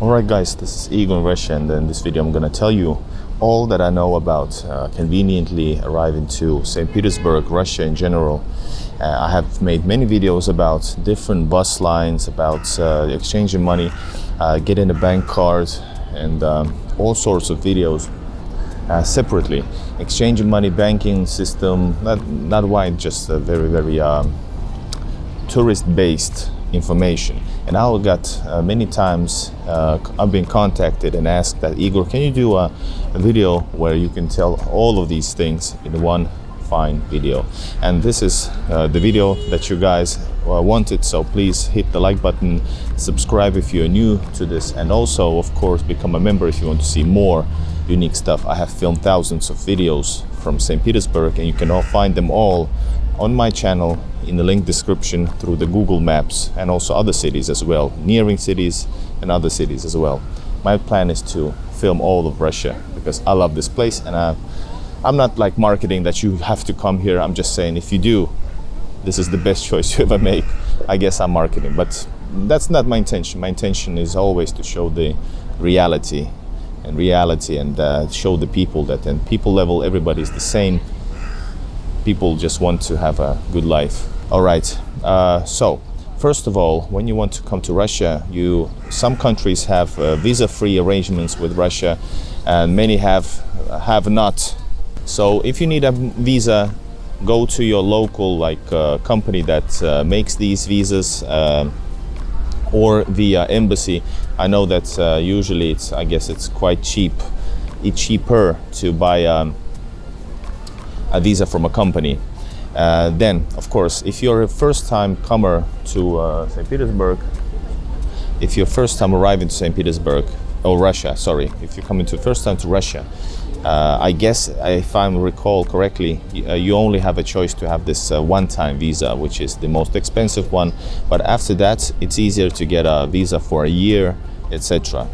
Alright guys, this is Igor in Russia, and in this video I'm gonna tell you all that I know about conveniently arriving to St. Petersburg, Russia in general. I have made many videos about different bus lines, about exchanging money, getting a bank card, and all sorts of videos separately. Exchanging money, banking system, not wide, just very tourist-based information. And I got many times I've been contacted and asked that, Igor, can you do a video where you can tell all of these things in one fine video? And this is the video that you guys wanted, so please hit the like button, subscribe if you're new to this, and also of course become a member if you want to see more unique stuff. I have filmed thousands of videos from St. Petersburg, and you can all find them all on my channel in the link description through the Google Maps, and also other cities as well, nearing cities and other cities as well. My plan is to film all of Russia because I love this place, and I'm not like marketing that you have to come here. I'm just saying if you do, this is the best choice you ever make. I guess I'm marketing, but that's not my intention. My intention is always to show the reality and show the people that on people level everybody's the same. People just want to have a good life. All right, so first of all, when you want to come to Russia, some countries have visa-free arrangements with Russia, and many have not. So if you need a visa, go to your local company that makes these visas, or via embassy. I know that usually I guess it's quite cheaper to buy a visa from a company. Then, of course, if you're a first-time comer to St. Petersburg, if you're first time arriving to St. Petersburg, or Russia, sorry, if you're coming to first time to Russia, I guess if I recall correctly, you only have a choice to have this one-time visa, which is the most expensive one. But after that, it's easier to get a visa for a year, etc.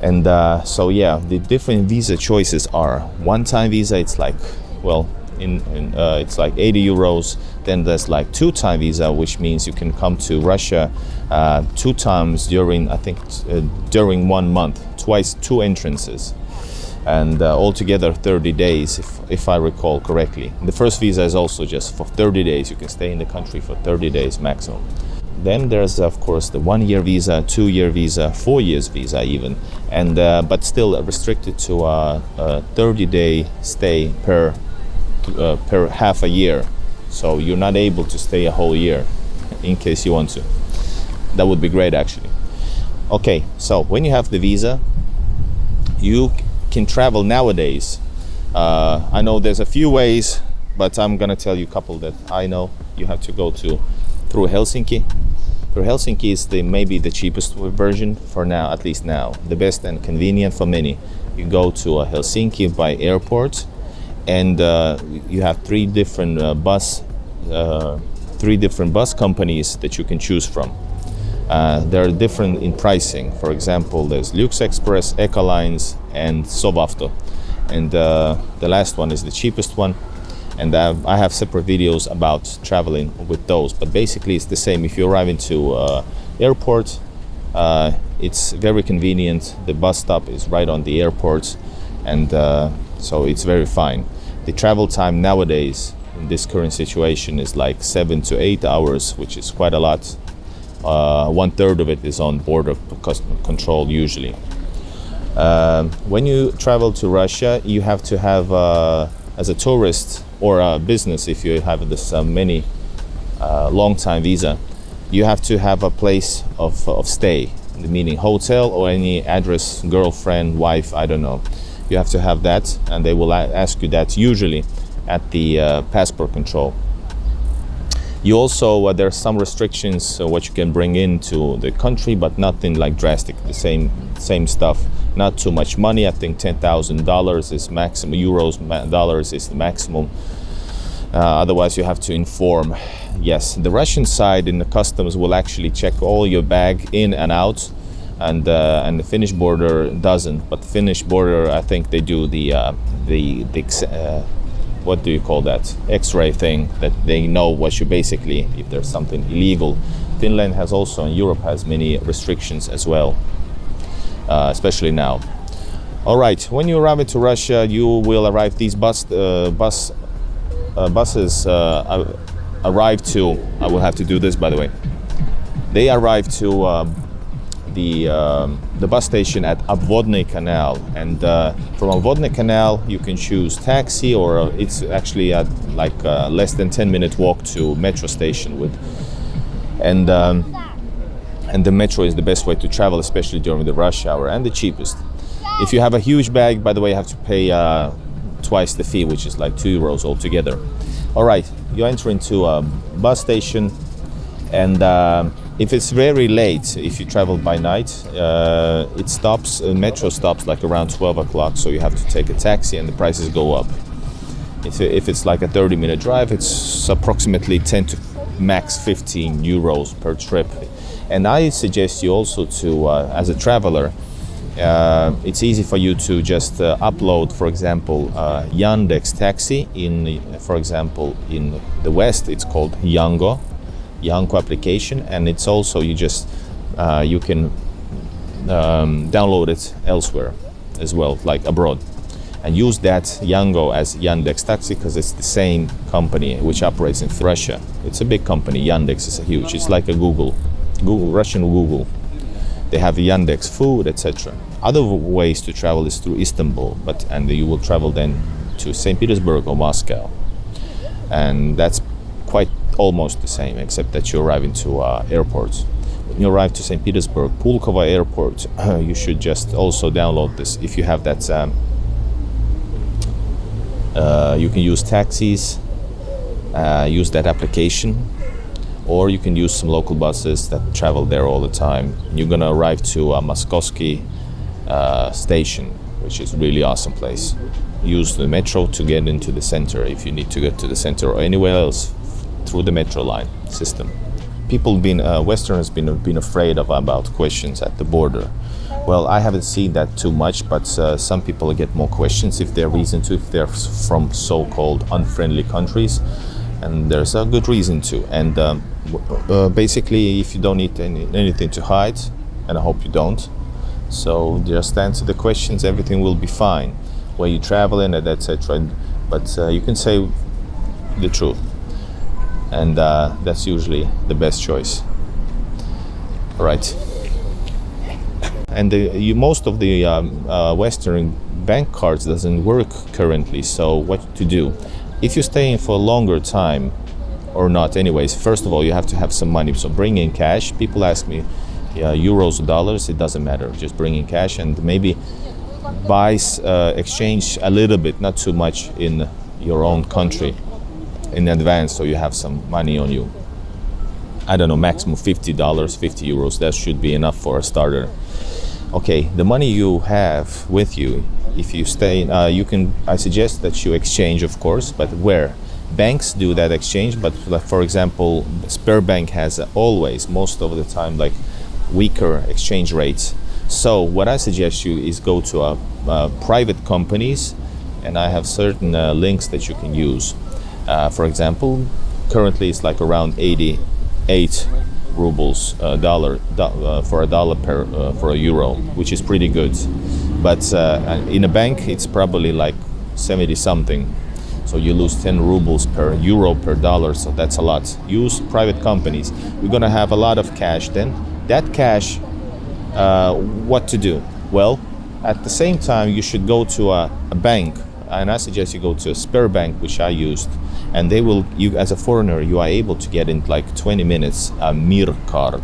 And so yeah, the different visa choices are one-time visa. It's like, well, it's like 80 euros. Then there's like two-time visa, which means you can come to Russia 2 times during, I think, during 1 month, twice, 2 entrances, and altogether 30 days, if I recall correctly. The first visa is also just for 30 days. You can stay in the country for 30 days maximum. Then there's of course the 1-year visa, 2-year visa, 4 years visa even, and but still restricted to a 30-day stay per half a year. So you're not able to stay a whole year in case you want to. That would be great actually. Okay, so when you have the visa, you can travel nowadays. I know there's a few ways, but I'm gonna tell you a couple that I know. You have to go through Helsinki. Through Helsinki is maybe the cheapest version for now, at least now. The best and convenient for many. You go to Helsinki by airport, and you have 3 different bus companies that you can choose from. They're different in pricing. For example, there's Lux Express, Ecolines, and Sovavto, and the last one is the cheapest one. And I have separate videos about traveling with those, but basically it's the same. If you arrive into airport, it's very convenient. The bus stop is right on the airport, and so it's very fine. The travel time nowadays in this current situation is like 7 to 8 hours, which is quite a lot. 1/3 of it is on border control usually. When you travel to Russia, you have to have, as a tourist or a business, if you have this many long-time visa, you have to have a place of stay, meaning hotel or any address, girlfriend, wife, I don't know. You have to have that, and they will ask you that usually at the passport control. You also, there's some restrictions what you can bring into the country, but nothing like drastic, the same stuff. Not too much money. I think $10,000 is maximum, euros, dollars is the maximum. Otherwise you have to inform. Yes, the Russian side in the customs will actually check all your bag in and out, and the Finnish border doesn't. But the Finnish border, I think they do the what do you call that, X-ray thing, that they know what you basically, if there's something illegal. Finland has also, and Europe has many restrictions as well. especially now. All right, when you arrive into Russia, you will arrive. These buses arrive to. I will have to do this, by the way. They arrive to the bus station at Obvodny Canal, and from Obvodny Canal you can choose taxi, or it's actually at like less than 10-minute walk to metro station with, and the metro is the best way to travel, especially during the rush hour, and the cheapest. If you have a huge bag, by the way, you have to pay twice the fee, which is like €2 altogether. All right, you enter into a bus station, and if it's very late, if you travel by night, it stops. Metro stops like around 12 o'clock, so you have to take a taxi, and the prices go up. If it's like a 30-minute drive, it's approximately 10 to max €15 per trip. And I suggest you also to, as a traveler, it's easy for you to just upload, for example, Yandex Taxi. For example, in the West, it's called Yango application, and it's also you can download it elsewhere as well, like abroad, and use that Yango as Yandex Taxi, because it's the same company which operates in Russia. It's a big company. Yandex is huge. It's like a Russian Google. They have Yandex Food, etc. Other ways to travel is through Istanbul, and you will travel then to St. Petersburg or Moscow, and that's quite almost the same, except that you arrive into airports. When you arrive to St. Petersburg, Pulkovo Airport, you should just also download this. If you have that, you can use taxis, use that application, or you can use some local buses that travel there all the time. You're gonna arrive to Moskovsky station, which is a really awesome place. Use the metro to get into the center if you need to get to the center, or anywhere else through the metro line system. People Westerners been afraid about questions at the border. Well, I haven't seen that too much, but some people get more questions if they're from so-called unfriendly countries, and there's a good reason to. And basically, if you don't need anything to hide, and I hope you don't, so just answer the questions, everything will be fine. Where you traveling, and etc. But you can say the truth, and that's usually the best choice. All right. And most of the Western bank cards doesn't work currently. So what to do? If you're staying for a longer time, or not, anyways. First of all, you have to have some money. So bring in cash. People ask me, euros or dollars. It doesn't matter. Just bring in cash, and maybe exchange a little bit, not too much, in your own country in advance, so you have some money on you. I don't know, maximum $50, 50 euros. That should be enough for a starter. Okay, the money you have with you, if you stay, I suggest that you exchange, of course, but where? Banks do that exchange, but for example, Sberbank has always, most of the time, like weaker exchange rates. So what I suggest you is go to private companies, and I have certain links that you can use. For example, currently it's like around 88 rubles for a dollar for a euro, which is pretty good. But in a bank, it's probably like 70 something. So you lose 10 rubles per euro per dollar, so that's a lot. Use private companies. We're gonna have a lot of cash then. That cash, what to do? Well, at the same time, you should go to a bank, and I suggest you go to a Sberbank, which I used, and they will, you as a foreigner, you are able to get in like 20 minutes a Mir card,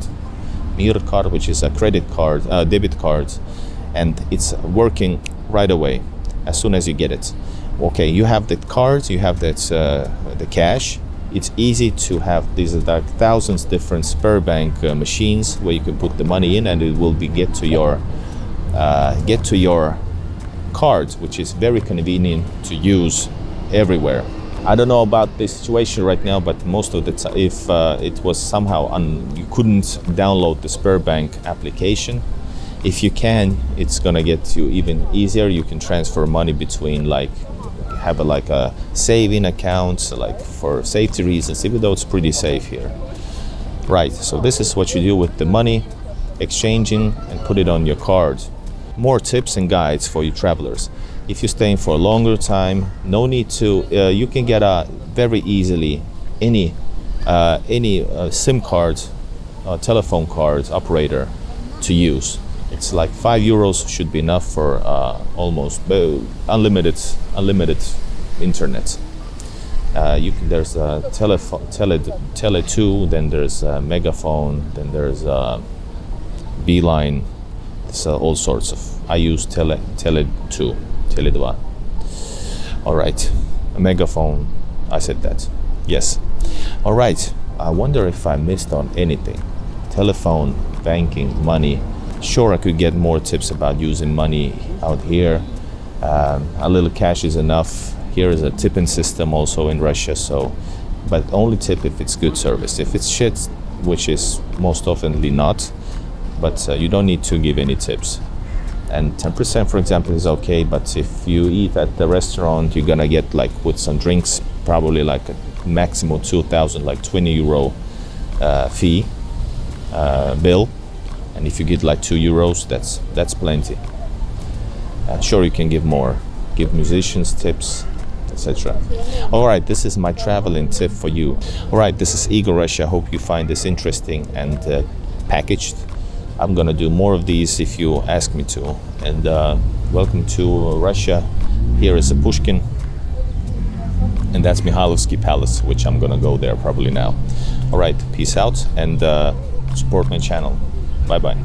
which is a credit card, debit card, and it's working right away as soon as you get it. Okay, you have the cards, you have that the cash. It's easy to have these like thousands different Sberbank machines where you can put the money in, and it will get to your card, which is very convenient to use everywhere. I don't know about the situation right now, but most of the time, if it was somehow you couldn't download the Sberbank application, if you can, it's gonna get you even easier. You can transfer money between, like, have a saving account, like for safety reasons, even though it's pretty safe here. Right, so this is what you do with the money, exchanging and put it on your card. more tips and guides for you travelers. If you're staying for a longer time, no need to. You can get very easily any SIM card, telephone card operator to use. It's like €5 should be enough for almost unlimited internet. There's a Tele2, then there's a Megaphone, then there's a Beeline. It's all sorts of. I use Tele2. All right, a Megaphone. I said that. Yes. All right. I wonder if I missed on anything. Telephone, banking, money. Sure, I could get more tips about using money out here. A little cash is enough. Here is a tipping system also in Russia. So, but only tip if it's good service. If it's shit, which is most oftenly not, but you don't need to give any tips. And 10%, for example, is okay. But if you eat at the restaurant, you're gonna get like with some drinks, probably like a maximum 2,000, like €20 fee bill. And if you get like €2, that's plenty. Sure, you can give more, give musicians tips, etc. All right, this is my traveling tip for you. All right, this is Igor Russia. I hope you find this interesting and packaged. I'm gonna do more of these if you ask me to. And welcome to Russia. Here is a Pushkin, and that's Mikhailovsky Palace, which I'm gonna go there probably now. All right, peace out, and support my channel. Bye bye.